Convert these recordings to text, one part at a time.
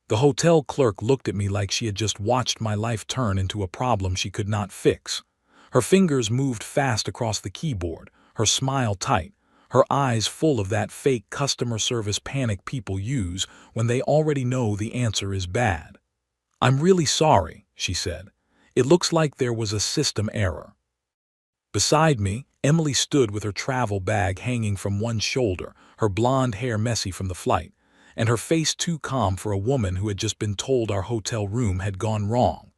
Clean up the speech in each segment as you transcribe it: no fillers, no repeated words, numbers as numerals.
The hotel clerk looked at me like she had just watched my life turn into a problem she could not fix. Her fingers moved fast across the keyboard, her smile tight, her eyes full of that fake customer service panic people use when they already know the answer is bad. "I'm really sorry," she said. "It looks like there was a system error." Beside me, Emily stood with her travel bag hanging from one shoulder, her blonde hair messy from the flight, and her face too calm for a woman who had just been told our hotel room had gone wrong.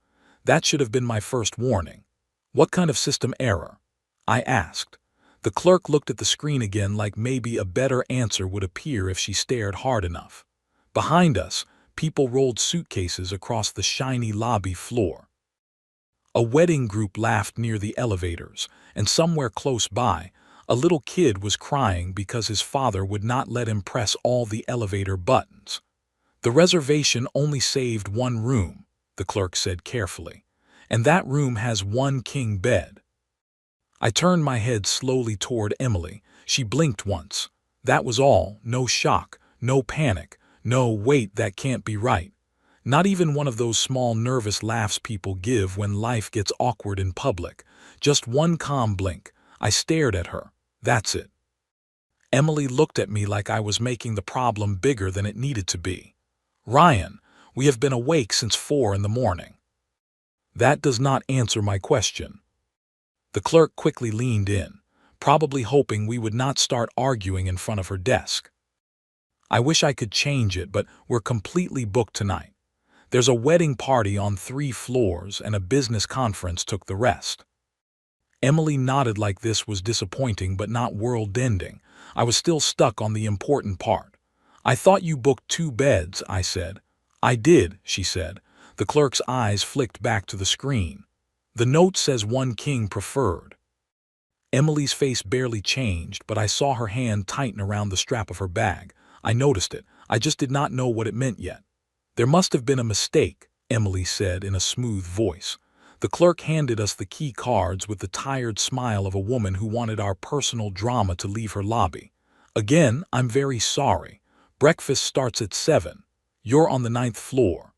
That should have been my first warning. "What kind of system error?" I asked. The clerk looked at the screen again like maybe a better answer would appear if she stared hard enough. Behind us, people rolled suitcases across the shiny lobby floor. A wedding group laughed near the elevators, and somewhere close by, a little kid was crying because his father would not let him press all the elevator buttons. "The reservation only saved one room," the clerk said carefully, "and that room has one king bed." I turned my head slowly toward Emily. She blinked once. That was all. No shock, no panic, no "wait, that can't be right." Not even one of those small nervous laughs people give when life gets awkward in public. Just one calm blink. I stared at her. That's it. Emily looked at me like I was making the problem bigger than it needed to be. "Ryan, we have been awake since 4 in the morning." "That does not answer my question." The clerk quickly leaned in, probably hoping we would not start arguing in front of her desk. "I wish I could change it, but we're completely booked tonight. There's a wedding party on 3 floors and a business conference took the rest." Emily nodded like this was disappointing but not world-ending. I was still stuck on the important part. "I thought you booked 2 beds," I said. "I did," she said. The clerk's eyes flicked back to the screen. "The note says one king preferred." Emily's face barely changed, but I saw her hand tighten around the strap of her bag. I noticed it. I just did not know what it meant yet. "There must have been a mistake," Emily said in a smooth voice. The clerk handed us the key cards with the tired smile of a woman who wanted our personal drama to leave her lobby. "Again, I'm very sorry. Breakfast starts at 7. You're on the 9th floor."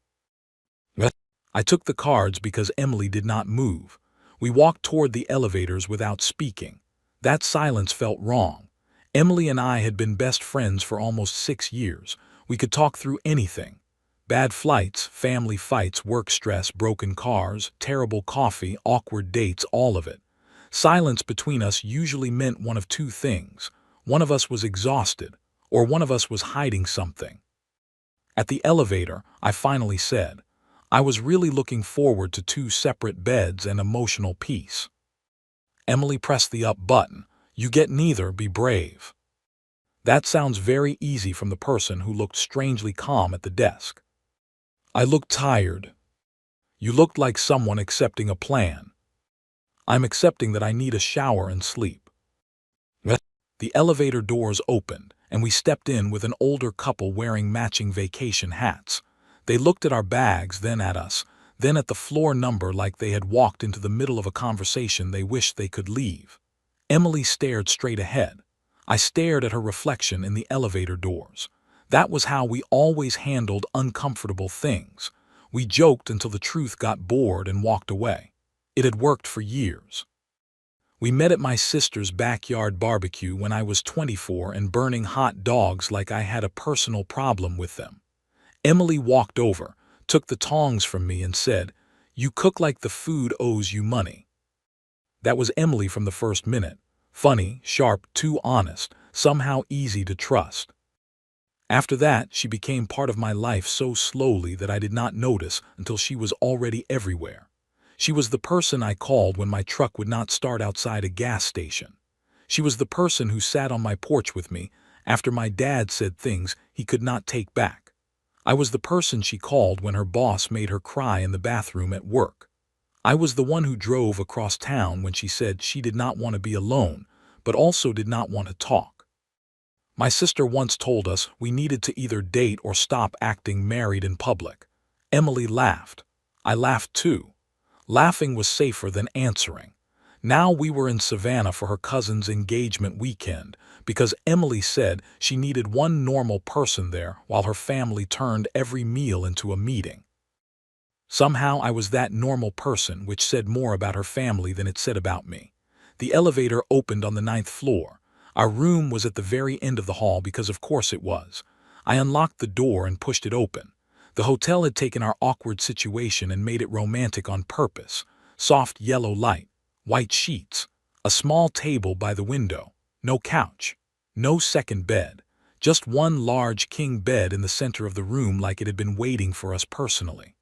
I took the cards because Emily did not move. We walked toward the elevators without speaking. That silence felt wrong. Emily and I had been best friends for almost 6 years. We could talk through anything. Bad flights, family fights, work stress, broken cars, terrible coffee, awkward dates, all of it. Silence between us usually meant one of two things. One of us was exhausted, or one of us was hiding something. At the elevator, I finally said, "I was really looking forward to 2 separate beds and emotional peace." Emily pressed the up button. "You get neither, be brave." That sounds very easy from the person who looked strangely calm at the desk. I looked tired. "You looked like someone accepting a plan." "I'm accepting that I need a shower and sleep." The elevator doors opened, and we stepped in with an older couple wearing matching vacation hats. They looked at our bags, then at us, then at the floor number like they had walked into the middle of a conversation they wished they could leave. Emily stared straight ahead. I stared at her reflection in the elevator doors. That was how we always handled uncomfortable things. We joked until the truth got bored and walked away. It had worked for years. We met at my sister's backyard barbecue when I was 24 and burning hot dogs like I had a personal problem with them. Emily walked over, took the tongs from me and said, "You cook like the food owes you money." That was Emily from the first minute. Funny, sharp, too honest, somehow easy to trust. After that, she became part of my life so slowly that I did not notice until she was already everywhere. She was the person I called when my truck would not start outside a gas station. She was the person who sat on my porch with me after my dad said things he could not take back. I was the person she called when her boss made her cry in the bathroom at work. I was the one who drove across town when she said she did not want to be alone, but also did not want to talk. My sister once told us we needed to either date or stop acting married in public. Emily laughed. I laughed too. Laughing was safer than answering. Now we were in Savannah for her cousin's engagement weekend because Emily said she needed one normal person there while her family turned every meal into a meeting. Somehow I was that normal person, which said more about her family than it said about me. The elevator opened on the 9th floor. Our room was at the very end of the hall because of course it was. I unlocked the door and pushed it open. The hotel had taken our awkward situation and made it romantic on purpose. Soft yellow light, white sheets, a small table by the window, no couch, no second bed, just one large king bed in the center of the room like it had been waiting for us personally.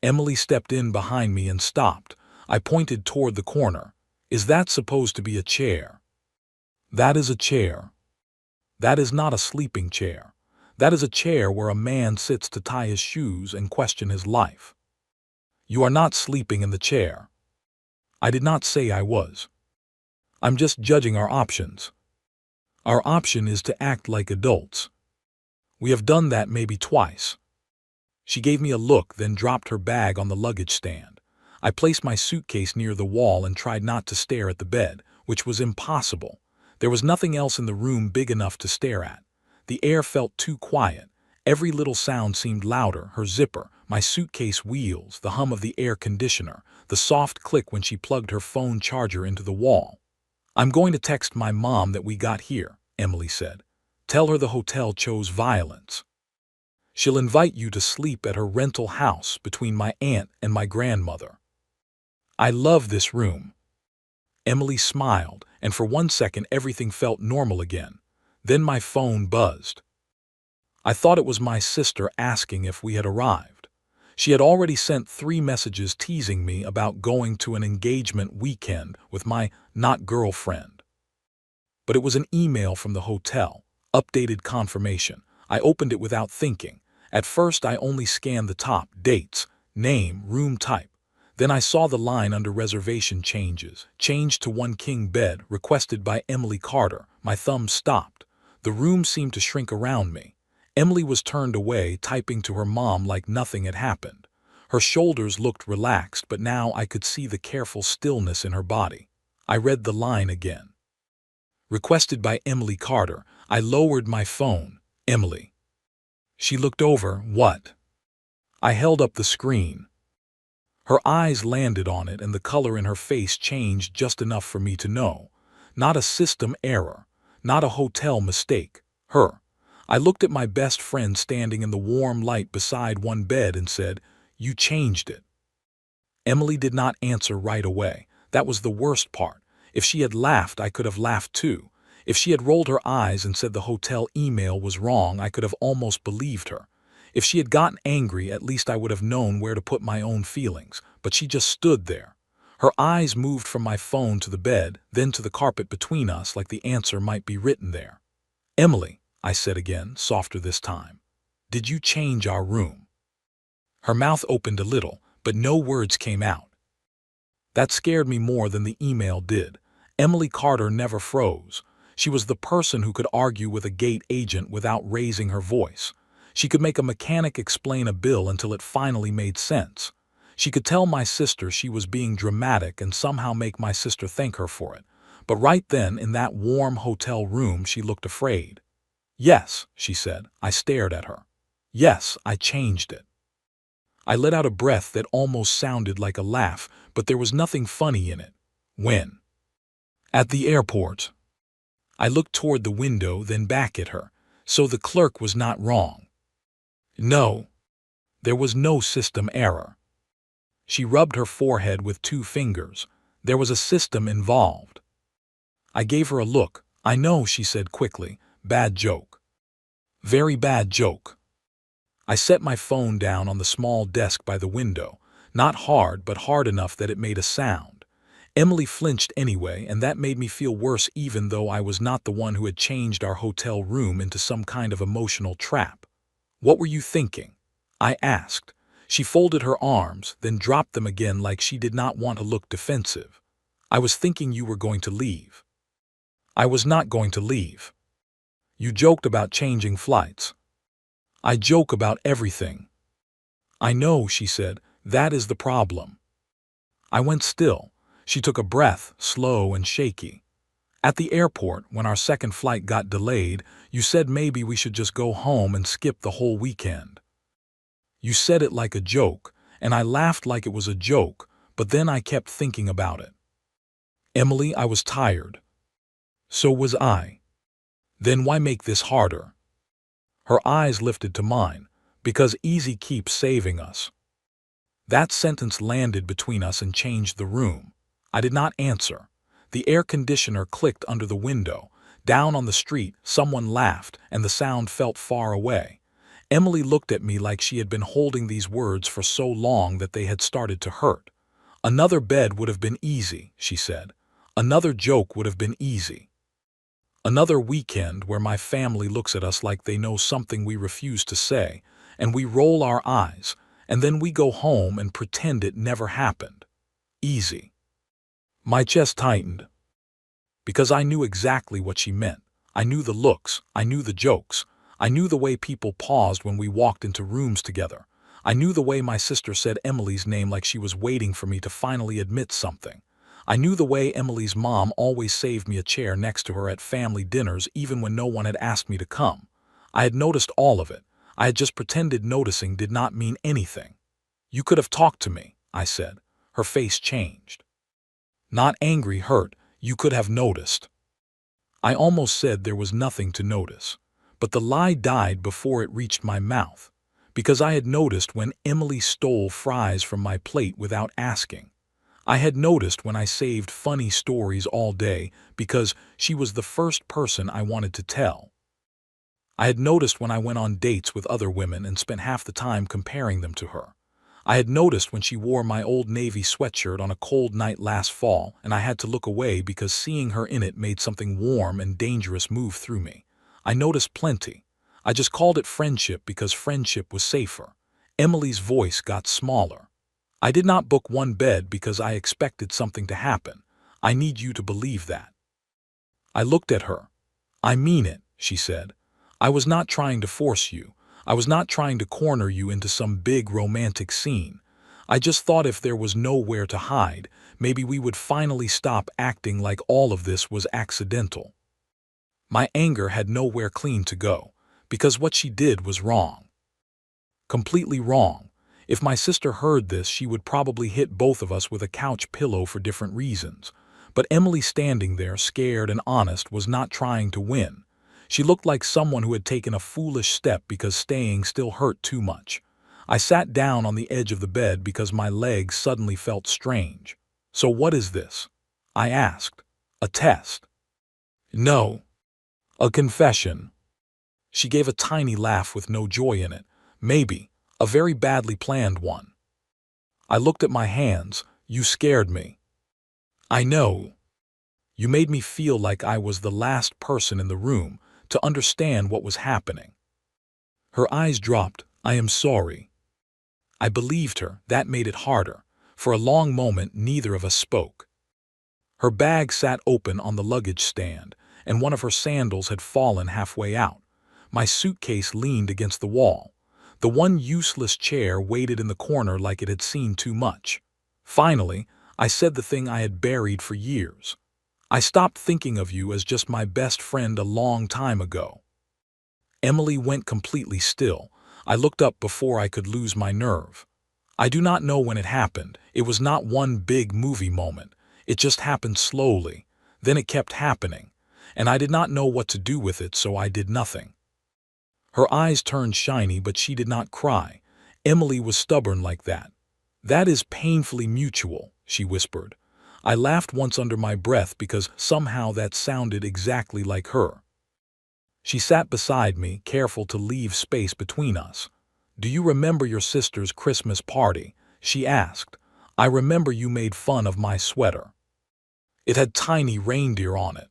Emily stepped in behind me and stopped. I pointed toward the corner. Is that supposed to be a chair? That is a chair. That is not a sleeping chair. That is a chair where a man sits to tie his shoes and question his life. You are not sleeping in the chair. I did not say I was. I'm just judging our options. Our option is to act like adults. We have done that maybe twice. She gave me a look, then dropped her bag on the luggage stand. I placed my suitcase near the wall and tried not to stare at the bed, which was impossible. There was nothing else in the room big enough to stare at. The air felt too quiet. Every little sound seemed louder: her zipper, my suitcase wheels, the hum of the air conditioner, the soft click when she plugged her phone charger into the wall. I'm going to text my mom that we got here, Emily said. Tell her the hotel chose violence. She'll invite you to sleep at her rental house between my aunt and my grandmother. I love this room. Emily smiled, and for 1 second everything felt normal again. Then my phone buzzed. I thought it was my sister asking if we had arrived. She had already sent 3 messages teasing me about going to an engagement weekend with my not-girlfriend. But it was an email from the hotel, updated confirmation. I opened it without thinking. At first I only scanned the top: dates, name, room type. Then I saw the line under reservation changes, changed to one king bed, requested by Emily Carter. My thumb stopped. The room seemed to shrink around me. Emily was turned away, typing to her mom like nothing had happened. Her shoulders looked relaxed, but now I could see the careful stillness in her body. I read the line again. Requested by Emily Carter. I lowered my phone. Emily. She looked over. What? I held up the screen. Her eyes landed on it, and the color in her face changed just enough for me to know. Not a system error. Not a hotel mistake. Her. I looked at my best friend standing in the warm light beside one bed and said, "You changed it." Emily did not answer right away. That was the worst part. If she had laughed, I could have laughed too. If she had rolled her eyes and said the hotel email was wrong, I could have almost believed her. If she had gotten angry, at least I would have known where to put my own feelings. But she just stood there. Her eyes moved from my phone to the bed, then to the carpet between us, like the answer might be written there. "Emily," I said again, softer this time, "did you change our room?" Her mouth opened a little, but no words came out. That scared me more than the email did. Emily Carter never froze. She was the person who could argue with a gate agent without raising her voice. She could make a mechanic explain a bill until it finally made sense. She could tell my sister she was being dramatic and somehow make my sister thank her for it. But right then, in that warm hotel room, she looked afraid. "Yes," she said. I stared at her. "Yes, I changed it." I let out a breath that almost sounded like a laugh, but there was nothing funny in it. When? At the airport. I looked toward the window, then back at her. So the clerk was not wrong. No. There was no system error. She rubbed her forehead with 2 fingers. There was a system involved. I gave her a look. "I know," she said quickly. "Bad joke. Very bad joke." I set my phone down on the small desk by the window. Not hard, but hard enough that it made a sound. Emily flinched anyway, and that made me feel worse, even though I was not the one who had changed our hotel room into some kind of emotional trap. "What were you thinking?" I asked. She folded her arms, then dropped them again like she did not want to look defensive. "I was thinking you were going to leave." "I was not going to leave." "You joked about changing flights." "I joke about everything." "I know," she said. "That is the problem." I went still. She took a breath, slow and shaky. At the airport, when our second flight got delayed, you said maybe we should just go home and skip the whole weekend. You said it like a joke, and I laughed like it was a joke, but then I kept thinking about it. Emily, I was tired. So was I. Then why make this harder? Her eyes lifted to mine, because easy keeps saving us. That sentence landed between us and changed the room. I did not answer. The air conditioner clicked under the window. Down on the street, someone laughed, and the sound felt far away. Emily looked at me like she had been holding these words for so long that they had started to hurt. Another bed would have been easy, she said. Another joke would have been easy. Another weekend where my family looks at us like they know something we refuse to say, and we roll our eyes, and then we go home and pretend it never happened. Easy. My chest tightened. Because I knew exactly what she meant. I knew the looks, I knew the jokes, I knew the way people paused when we walked into rooms together. I knew the way my sister said Emily's name like she was waiting for me to finally admit something. I knew the way Emily's mom always saved me a chair next to her at family dinners even when no one had asked me to come. I had noticed all of it. I had just pretended noticing did not mean anything. You could have talked to me, I said. Her face changed. Not angry, hurt. You could have noticed. I almost said there was nothing to notice. But the lie died before it reached my mouth. Because I had noticed when Emily stole fries from my plate without asking. I had noticed when I saved funny stories all day because she was the first person I wanted to tell. I had noticed when I went on dates with other women and spent half the time comparing them to her. I had noticed when she wore my old navy sweatshirt on a cold night last fall and I had to look away because seeing her in it made something warm and dangerous move through me. I noticed plenty. I just called it friendship because friendship was safer. Emily's voice got smaller. I did not book one bed because I expected something to happen. I need you to believe that. I looked at her. I mean it, she said. I was not trying to force you. I was not trying to corner you into some big romantic scene. I just thought if there was nowhere to hide, maybe we would finally stop acting like all of this was accidental. My anger had nowhere clean to go, because what she did was wrong. Completely wrong. If my sister heard this, she would probably hit both of us with a couch pillow for different reasons. But Emily standing there, scared and honest, was not trying to win. She looked like someone who had taken a foolish step because staying still hurt too much. I sat down on the edge of the bed because my legs suddenly felt strange. So what is this? I asked. A test? No. A confession. She gave a tiny laugh with no joy in it. Maybe. A very badly planned one. I looked at my hands. You scared me. I know. You made me feel like I was the last person in the room to understand what was happening. Her eyes dropped. I am sorry. I believed her. That made it harder. For a long moment, neither of us spoke. Her bag sat open on the luggage stand, and one of her sandals had fallen halfway out. My suitcase leaned against the wall. The one useless chair waited in the corner like it had seen too much. Finally, I said the thing I had buried for years. I stopped thinking of you as just my best friend a long time ago. Emily went completely still. I looked up before I could lose my nerve. I do not know when it happened. It was not one big movie moment. It just happened slowly. Then it kept happening. And I did not know what to do with it, so I did nothing. Her eyes turned shiny, but she did not cry. Emily was stubborn like that. That is painfully mutual, she whispered. I laughed once under my breath because somehow that sounded exactly like her. She sat beside me, careful to leave space between us. Do you remember your sister's Christmas party? She asked. I remember you made fun of my sweater. It had tiny reindeer on it.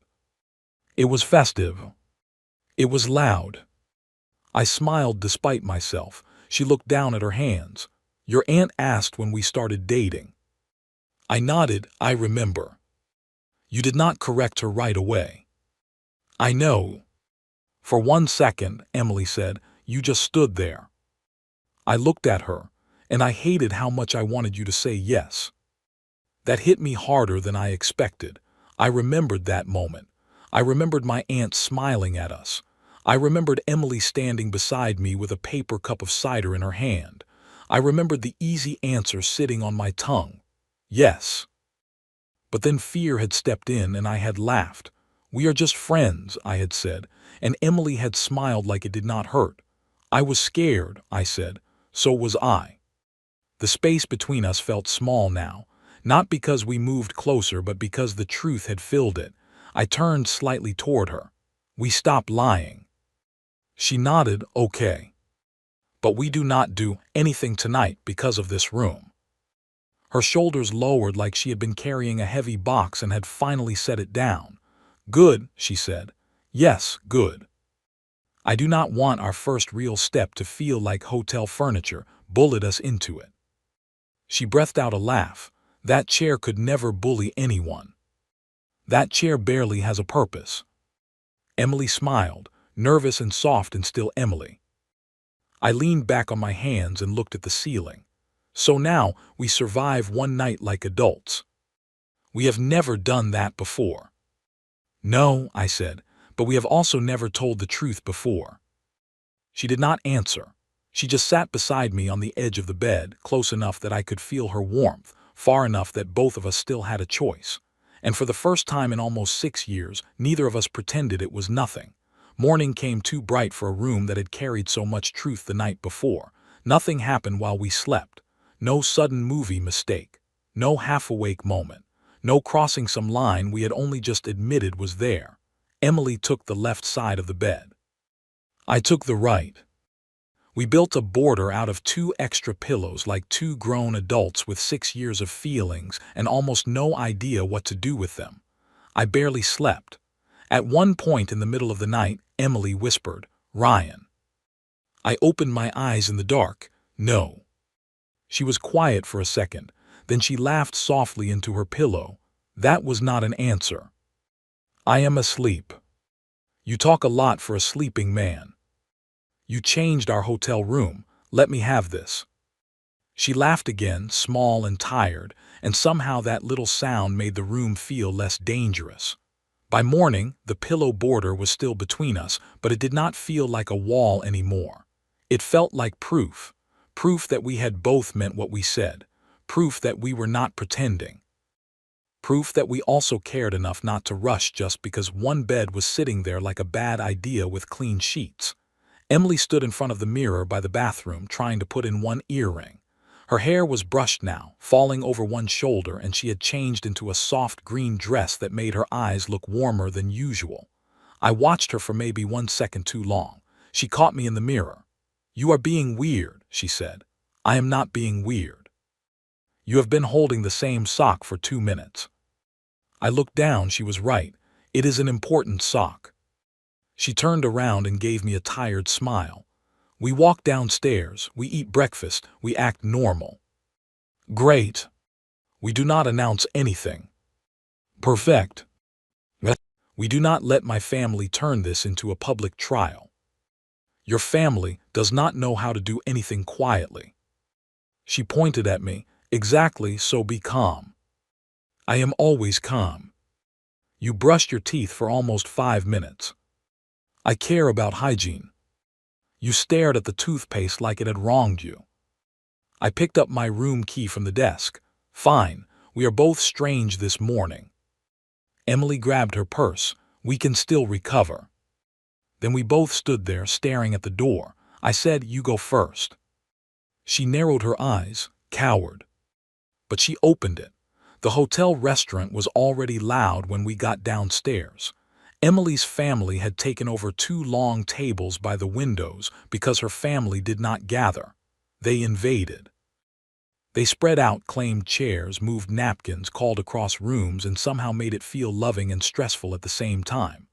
It was festive. It was loud. I smiled despite myself. She looked down at her hands. Your aunt asked when we started dating. I nodded. I remember. You did not correct her right away. I know. For 1 second, Emily said, you just stood there. I looked at her, and I hated how much I wanted you to say yes. That hit me harder than I expected. I remembered that moment. I remembered my aunt smiling at us. I remembered Emily standing beside me with a paper cup of cider in her hand. I remembered the easy answer sitting on my tongue. Yes. But then fear had stepped in and I had laughed. "We are just friends," I had said, and Emily had smiled like it did not hurt. "I was scared," I said. "So was I." The space between us felt small now, not because we moved closer but because the truth had filled it. I turned slightly toward her. "We stopped lying." She nodded, "Okay. But we do not do anything tonight because of this room." Her shoulders lowered like she had been carrying a heavy box and had finally set it down. "Good," she said. "Yes, good. I do not want our first real step to feel like hotel furniture, bullet us into it." She breathed out a laugh. "That chair could never bully anyone. That chair barely has a purpose." Emily smiled, nervous and soft and still Emily. I leaned back on my hands and looked at the ceiling. "So now we survive one night like adults. We have never done that before." "No," I said, "but we have also never told the truth before." She did not answer. She just sat beside me on the edge of the bed, close enough that I could feel her warmth, far enough that both of us still had a choice. And for the first time in almost 6 years, neither of us pretended it was nothing. Morning came too bright for a room that had carried so much truth the night before. Nothing happened while we slept. No sudden movie mistake. No half-awake moment. No crossing some line we had only just admitted was there. Emily took the left side of the bed. I took the right. We built a border out of 2 extra pillows like 2 grown adults with 6 years of feelings and almost no idea what to do with them. I barely slept. At one point in the middle of the night, Emily whispered, "Ryan." I opened my eyes in the dark. "No." She was quiet for a second. Then she laughed softly into her pillow. That was not an answer. "I am asleep. You talk a lot for a sleeping man. You changed our hotel room. Let me have this." She laughed again, small and tired, and somehow that little sound made the room feel less dangerous. By morning, the pillow border was still between us, but it did not feel like a wall anymore. It felt like proof. Proof that we had both meant what we said. Proof that we were not pretending. Proof that we also cared enough not to rush just because one bed was sitting there like a bad idea with clean sheets. Emily stood in front of the mirror by the bathroom trying to put in one earring. Her hair was brushed now, falling over one shoulder, and she had changed into a soft green dress that made her eyes look warmer than usual. I watched her for maybe 1 second too long. She caught me in the mirror. "You are being weird," she said. "I am not being weird. You have been holding the same sock for 2 minutes." I looked down. She was right. It is an important sock. She turned around and gave me a tired smile. "We walk downstairs, we eat breakfast, we act normal." "Great. We do not announce anything." "Perfect. We do not let my family turn this into a public trial. Your family does not know how to do anything quietly." She pointed at me. "Exactly, so be calm." "I am always calm. You brushed your teeth for almost 5 minutes. I care about hygiene. You stared at the toothpaste like it had wronged you. I picked up my room key from the desk. Fine, we are both strange this morning." Emily grabbed her purse. "We can still recover." Then we both stood there staring at the door. I said, "You go first." She narrowed her eyes. Coward. But she opened it. The hotel restaurant was already loud when we got downstairs. Emily's family had taken over 2 long tables by the windows because her family did not gather. They invaded. They spread out, claimed chairs, moved napkins, called across rooms, and somehow made it feel loving and stressful at the same time.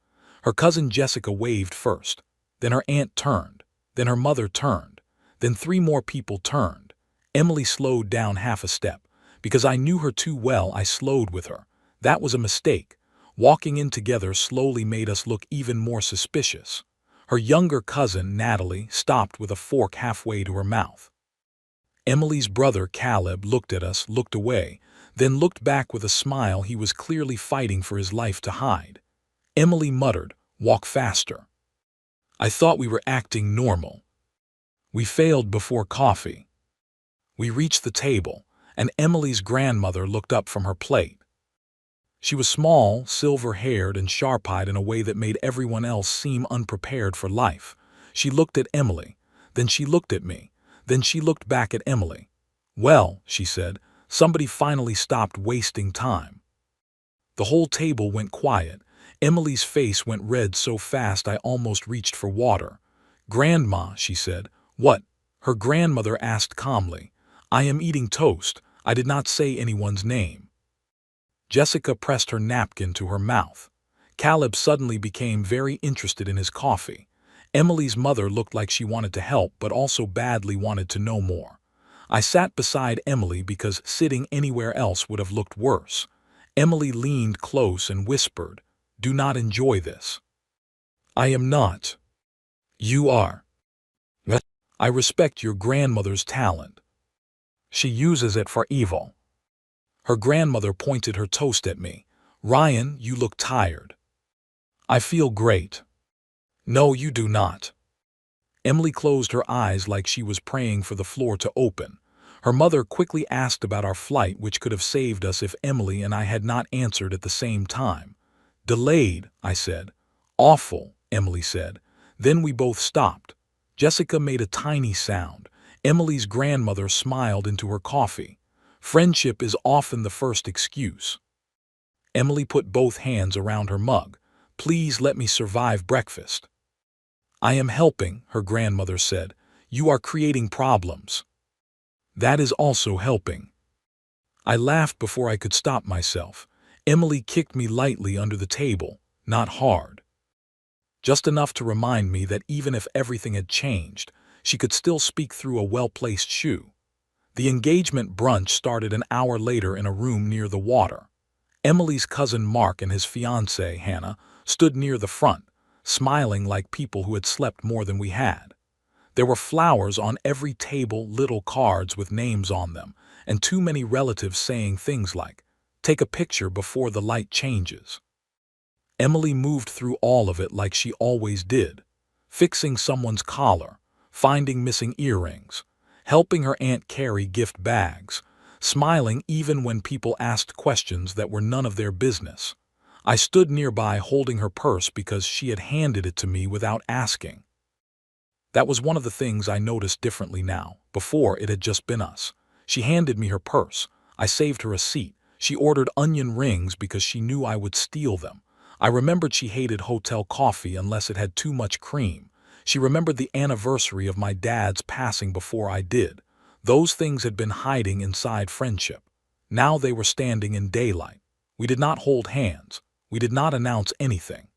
Her cousin Jessica waved first. Then her aunt turned. Then her mother turned. Then 3 more people turned. Emily slowed down half a step. Because I knew her too well, I slowed with her. That was a mistake. Walking in together slowly made us look even more suspicious. Her younger cousin, Natalie, stopped with a fork halfway to her mouth. Emily's brother, Caleb, looked at us, looked away. then looked back with a smile he was clearly fighting for his life to hide. Emily muttered, "Walk faster." I thought we were acting normal. We failed before coffee. We reached the table, and Emily's grandmother looked up from her plate. She was small, silver-haired, and sharp-eyed in a way that made everyone else seem unprepared for life. She looked at Emily, then she looked at me, then she looked back at Emily. "Well," she said, "somebody finally stopped wasting time." The whole table went quiet. Emily's face went red so fast I almost reached for water. "Grandma," she said. "What?" Her grandmother asked calmly. "I am eating toast. I did not say anyone's name." Jessica pressed her napkin to her mouth. Caleb suddenly became very interested in his coffee. Emily's mother looked like she wanted to help but also badly wanted to know more. I sat beside Emily because sitting anywhere else would have looked worse. Emily leaned close and whispered, "Do not enjoy this." "I am not." "You are." "I respect your grandmother's talent. She uses it for evil." Her grandmother pointed her toast at me. "Ryan, you look tired." "I feel great." "No, you do not." Emily closed her eyes like she was praying for the floor to open. Her mother quickly asked about our flight, which could have saved us if Emily and I had not answered at the same time. "Delayed," I said. "Awful," Emily said. Then we both stopped. Jessica made a tiny sound. Emily's grandmother smiled into her coffee. "Friendship is often the first excuse." Emily put both hands around her mug. "Please let me survive breakfast." "I am helping," her grandmother said. "You are creating problems." "That is also helping." I laughed before I could stop myself. Emily kicked me lightly under the table, not hard. Just enough to remind me that even if everything had changed, she could still speak through a well-placed shoe. The engagement brunch started an hour later in a room near the water. Emily's cousin Mark and his fiancée, Hannah, stood near the front, smiling like people who had slept more than we had. There were flowers on every table, little cards with names on them, and too many relatives saying things like, "Take a picture before the light changes." Emily moved through all of it like she always did, fixing someone's collar, finding missing earrings, helping her Aunt carry gift bags, smiling even when people asked questions that were none of their business. I stood nearby holding her purse because she had handed it to me without asking. That was one of the things I noticed differently now. Before, it had just been us. She handed me her purse. I saved her a seat. She ordered onion rings because she knew I would steal them. I remembered she hated hotel coffee unless it had too much cream. She remembered the anniversary of my dad's passing before I did. Those things had been hiding inside friendship. Now they were standing in daylight. We did not hold hands. We did not announce anything.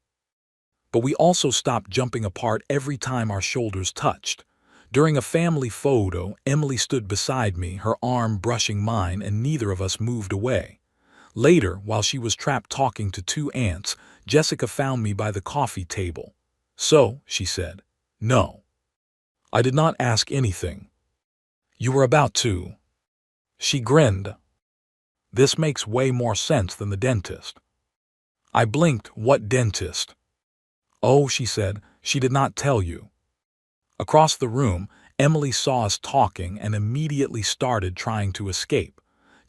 But we also stopped jumping apart every time our shoulders touched. During a family photo, Emily stood beside me, her arm brushing mine, and neither of us moved away. Later, while she was trapped talking to two aunts, Jessica found me by the coffee table. "So," she said. "No." I did not ask anything. "You were about to." She grinned. "This makes way more sense than the dentist." I blinked. "What dentist?" "Oh," she said, "she did not tell you." Across the room, Emily saw us talking and immediately started trying to escape.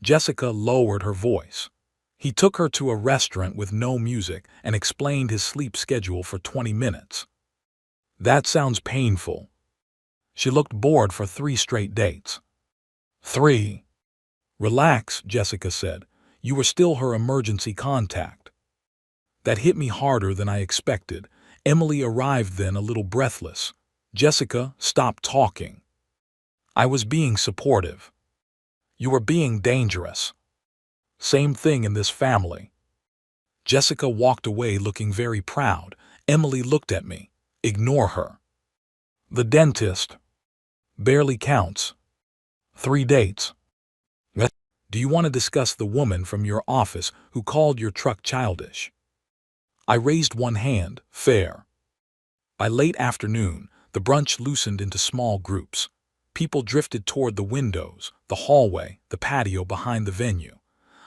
Jessica lowered her voice. He took her to a restaurant with no music and explained his sleep schedule for 20 minutes. "That sounds painful." She looked bored for 3 straight dates. 3. "Relax," Jessica said. "You were still her emergency contact." That hit me harder than I expected. Emily arrived then, a little breathless. "Jessica, stop talking." I was being supportive. "You were being dangerous." "Same thing in this family." Jessica walked away looking very proud. Emily looked at me. "Ignore her." "The dentist." "Barely counts." 3 dates. "Do you want to discuss the woman from your office who called your truck childish?" I raised one hand. "Fair." By late afternoon, the brunch loosened into small groups. People drifted toward the windows, the hallway, the patio behind the venue.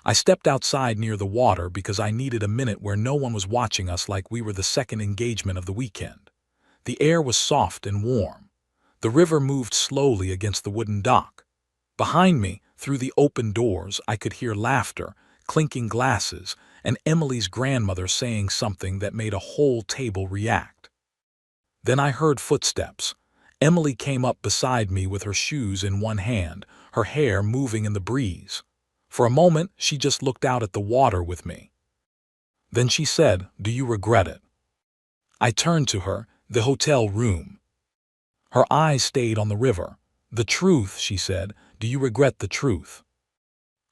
I stepped outside near the water because I needed a minute where no one was watching us like we were the second engagement of the weekend. The air was soft and warm. The river moved slowly against the wooden dock. Behind me, through the open doors, I could hear laughter, clinking glasses, and Emily's grandmother saying something that made a whole table react. Then I heard footsteps. Emily came up beside me with her shoes in one hand, her hair moving in the breeze. For a moment, she just looked out at the water with me. Then she said, "Do you regret it?" I turned to her, the hotel room. Her eyes stayed on the river. "The truth," she said. "Do you regret the truth?"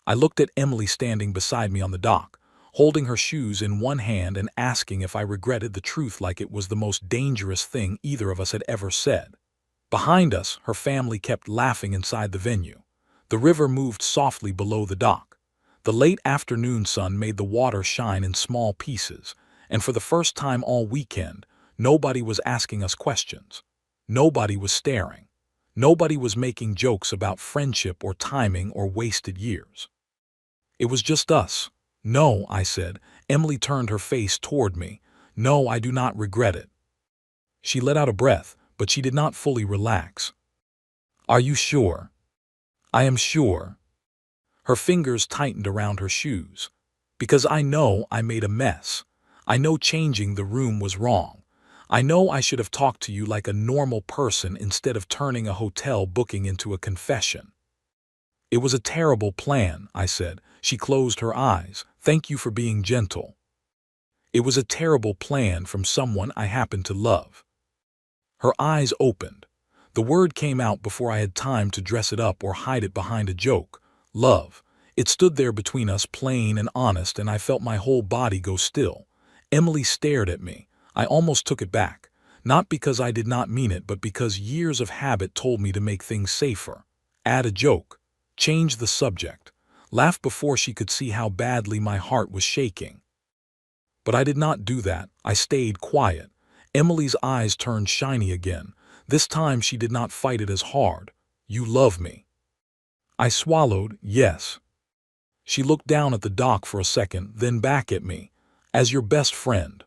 I looked at Emily standing beside me on the dock, holding her shoes in one hand and asking if I regretted the truth like it was the most dangerous thing either of us had ever said. Behind us, her family kept laughing inside the venue. The river moved softly below the dock. The late afternoon sun made the water shine in small pieces, and for the first time all weekend, nobody was asking us questions. Nobody was staring. Nobody was making jokes about friendship or timing or wasted years. It was just us. "No," I said. Emily turned her face toward me. "No, I do not regret it." She let out a breath, but she did not fully relax. "Are you sure?" "I am sure." Her fingers tightened around her shoes. "Because I know I made a mess. I know changing the room was wrong. I know I should have talked to you like a normal person instead of turning a hotel booking into a confession." "It was a terrible plan," I said. She closed her eyes. "Thank you for being gentle." "It was a terrible plan from someone I happened to love." Her eyes opened. The word came out before I had time to dress it up or hide it behind a joke. Love. It stood there between us, plain and honest, and I felt my whole body go still. Emily stared at me. I almost took it back, not because I did not mean it, but because years of habit told me to make things safer. Add a joke. Change the subject. Laugh before she could see how badly my heart was shaking. But I did not do that. I stayed quiet. Emily's eyes turned shiny again. This time she did not fight it as hard. "You love me." I swallowed, "Yes." She looked down at the dock for a second, then back at me. "As your best friend."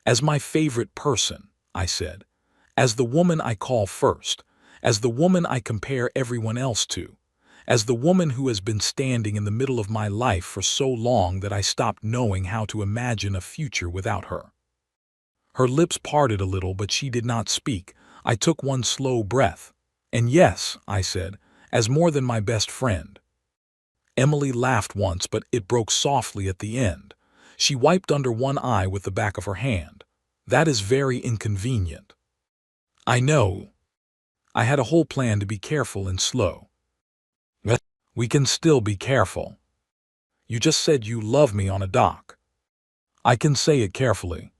"As my favorite person," I said. "As the woman I call first. As the woman I compare everyone else to. As the woman who has been standing in the middle of my life for so long that I stopped knowing how to imagine a future without her." Her lips parted a little, but she did not speak. I took one slow breath. "And yes," I said, "as more than my best friend." Emily laughed once, but it broke softly at the end. She wiped under one eye with the back of her hand. "That is very inconvenient." "I know. I had a whole plan to be careful and slow." "But we can still be careful. You just said you love me on a dock. I can say it carefully."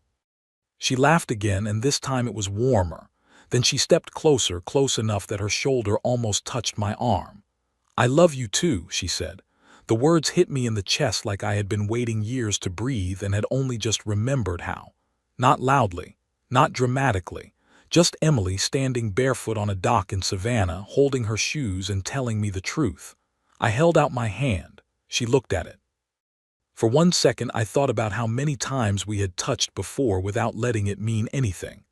She laughed again, and this time it was warmer. Then she stepped closer, close enough that her shoulder almost touched my arm. "I love you too," she said. The words hit me in the chest like I had been waiting years to breathe and had only just remembered how. Not loudly, not dramatically, just Emily standing barefoot on a dock in Savannah, holding her shoes and telling me the truth. I held out my hand. She looked at it. For 1 second I thought about how many times we had touched before without letting it mean anything.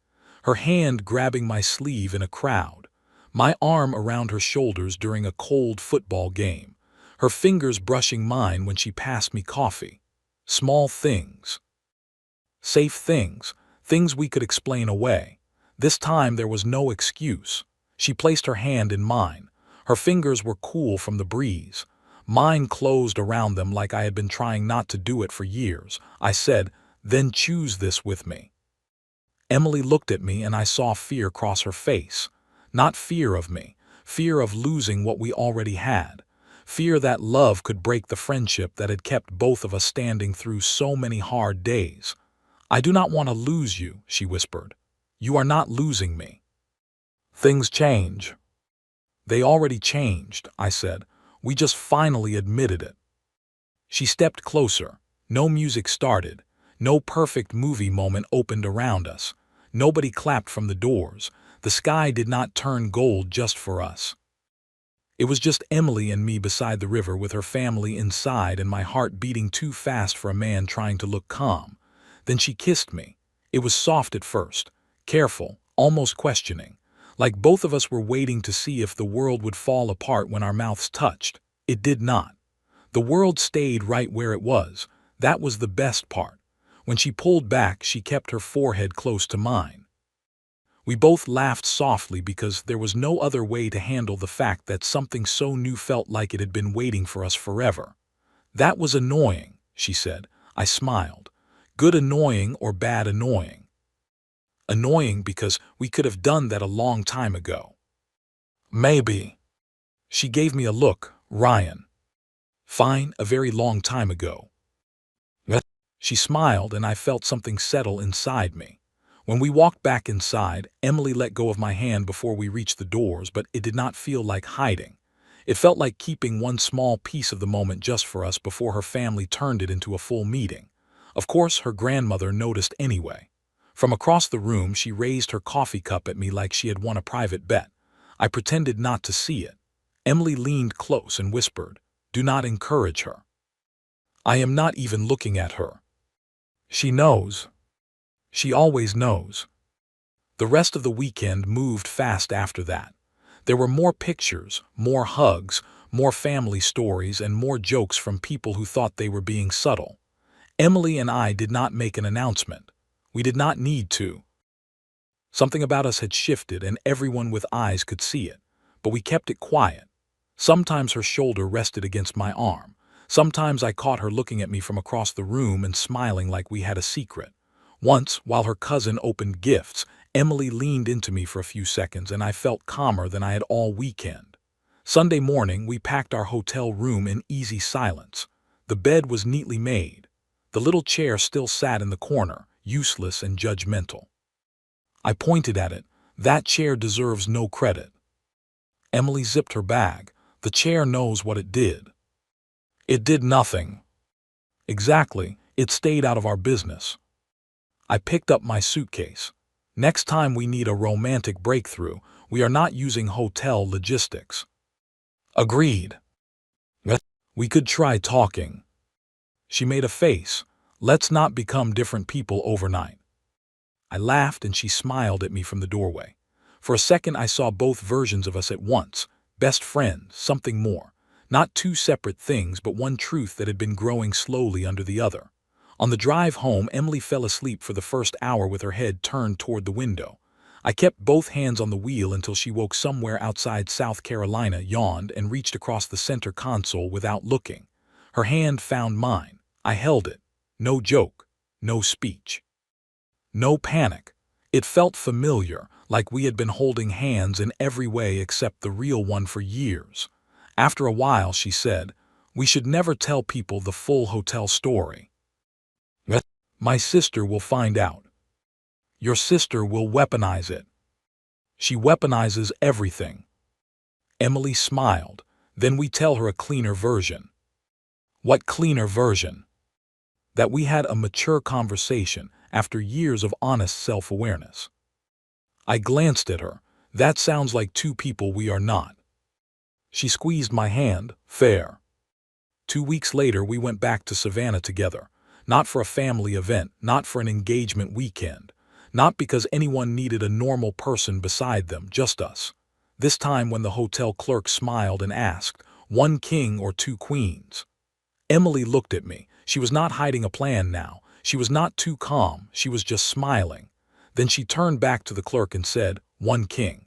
Her hand grabbing my sleeve in a crowd. My arm around her shoulders during a cold football game. Her fingers brushing mine when she passed me coffee. Small things. Safe things. Things we could explain away. This time there was no excuse. She placed her hand in mine. Her fingers were cool from the breeze. Mine closed around them like I had been trying not to do it for years. I said, "Then choose this with me." Emily looked at me and I saw fear cross her face. Not fear of me. Fear of losing what we already had. Fear that love could break the friendship that had kept both of us standing through so many hard days. "I do not want to lose you," she whispered. "You are not losing me." "Things change." "They already changed," I said. "We just finally admitted it." She stepped closer. No music started. No perfect movie moment opened around us. Nobody clapped from the doors. The sky did not turn gold just for us. It was just Emily and me beside the river with her family inside and my heart beating too fast for a man trying to look calm. Then she kissed me. It was soft at first, careful, almost questioning, like both of us were waiting to see if the world would fall apart when our mouths touched. It did not. The world stayed right where it was. That was the best part. When she pulled back, she kept her forehead close to mine. We both laughed softly because there was no other way to handle the fact that something so new felt like it had been waiting for us forever. That was annoying, she said. I smiled. Good annoying or bad annoying? Annoying because we could have done that a long time ago. Maybe. She gave me a look, Ryan. Fine, a very long time ago. She smiled and I felt something settle inside me. When we walked back inside, Emily let go of my hand before we reached the doors, but it did not feel like hiding. It felt like keeping one small piece of the moment just for us before her family turned it into a full meeting. Of course, her grandmother noticed anyway. From across the room, she raised her coffee cup at me like she had won a private bet. I pretended not to see it. Emily leaned close and whispered, "Do not encourage her." I am not even looking at her. She knows. She always knows. The rest of the weekend moved fast after that. There were more pictures, more hugs, more family stories, and more jokes from people who thought they were being subtle. Emily and I did not make an announcement. We did not need to. Something about us had shifted and everyone with eyes could see it, but we kept it quiet. Sometimes her shoulder rested against my arm. Sometimes I caught her looking at me from across the room and smiling like we had a secret. Once, while her cousin opened gifts, Emily leaned into me for a few seconds and I felt calmer than I had all weekend. Sunday morning, we packed our hotel room in easy silence. The bed was neatly made. The little chair still sat in the corner, useless and judgmental. I pointed at it. That chair deserves no credit. Emily zipped her bag. The chair knows what it did. It did nothing. Exactly, it stayed out of our business. I picked up my suitcase. Next time we need a romantic breakthrough, we are not using hotel logistics. Agreed. We could try talking. She made a face. Let's not become different people overnight. I laughed and she smiled at me from the doorway. For a second I saw both versions of us at once. Best friends, something more. Not two separate things, but one truth that had been growing slowly under the other. On the drive home, Emily fell asleep for the first hour with her head turned toward the window. I kept both hands on the wheel until she woke somewhere outside South Carolina, yawned, and reached across the center console without looking. Her hand found mine. I held it. No joke. No speech. No panic. It felt familiar, like we had been holding hands in every way except the real one for years. After a while, she said, "We should never tell people the full hotel story. My sister will find out. Your sister will weaponize it. She weaponizes everything." Emily smiled. "Then we tell her a cleaner version." What cleaner version? That we had a mature conversation after years of honest self-awareness. I glanced at her. That sounds like two people we are not. She squeezed my hand. Fair. 2 weeks later, we went back to Savannah together. Not for a family event, not for an engagement weekend. Not because anyone needed a normal person beside them, just us. This time when the hotel clerk smiled and asked, "One king or two queens?" Emily looked at me. She was not hiding a plan now. She was not too calm. She was just smiling. Then she turned back to the clerk and said, "One king."